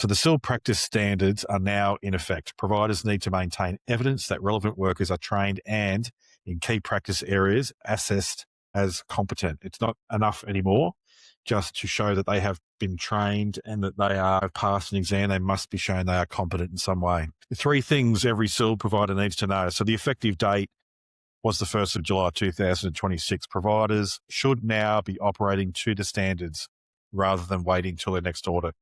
So the SIL practice standards are now in effect. Providers need to maintain evidence that relevant workers are trained and, in key practice areas, assessed as competent. It's not enough anymore just to show that they have been trained and that they have passed an exam. They must be shown they are competent in some way. The three things every SIL provider needs to know. So the effective date was the 1st of July 2026. Providers should now be operating to the standards rather than waiting till their next audit.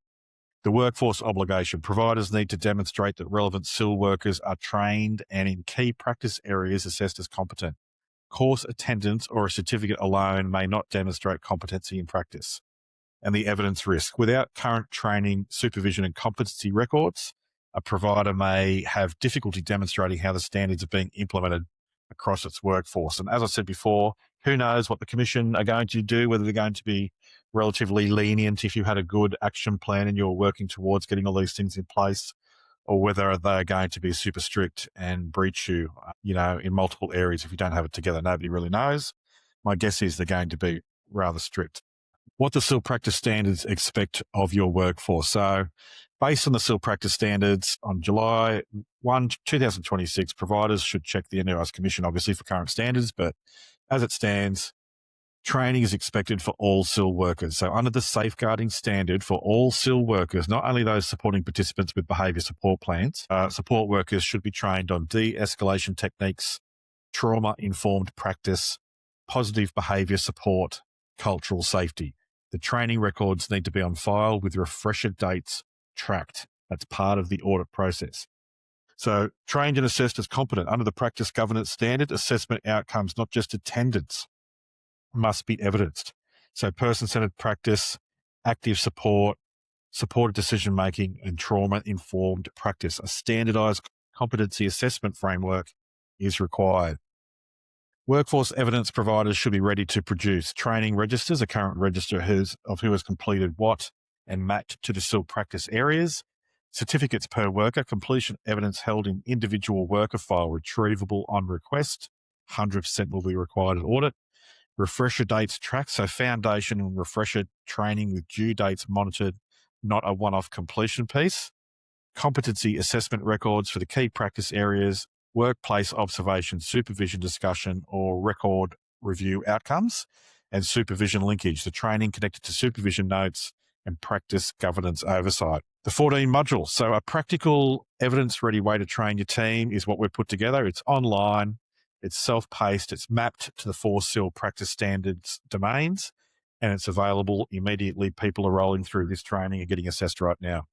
The workforce obligation. Providers need to demonstrate that relevant SIL workers are trained and in key practice areas assessed as competent. Course attendance or a certificate alone may not demonstrate competency in practice. And the evidence risk. Without current training, supervision and competency records, a provider may have difficulty demonstrating how the standards are being implemented across its workforce. And as I said before, who knows what the Commission are going to do, whether they're going to be relatively lenient if you had a good action plan and you're working towards getting all these things in place, or whether they're going to be super strict and breach you, in multiple areas if you don't have it together. Nobody really knows. My guess is they're going to be rather strict. What the SIL practice standards expect of your workforce. So based on the SIL practice standards on July 1, 2026, providers should check the NDIS Commission, obviously, for current standards, but as it stands, training is expected for all SIL workers. So under the safeguarding standard for all SIL workers, not only those supporting participants with behaviour support plans, support workers should be trained on de-escalation techniques, trauma-informed practice, positive behaviour support, cultural safety. The training records need to be on file with refresher dates tracked. That's part of the audit process. So trained and assessed as competent. Under the practice governance standard, assessment outcomes, not just attendance, must be evidenced. So person-centered practice, active support, supported decision-making, and trauma-informed practice. A standardized competency assessment framework is required. Workforce evidence providers should be ready to produce training registers, a current register of who has completed what and matched to the SIL practice areas, certificates per worker, completion evidence held in individual worker file, retrievable on request, 100% will be required at audit, refresher dates tracked, so foundation and refresher training with due dates monitored, not a one-off completion piece, competency assessment records for the key practice areas, workplace observation, supervision discussion, or record review outcomes, and supervision linkage, the training connected to supervision notes and practice governance oversight. The 14 modules. So a practical evidence-ready way to train your team is what we've put together. It's online, it's self-paced, it's mapped to the 4 SIL practice standards domains, and it's available immediately. People are rolling through this training and getting assessed right now.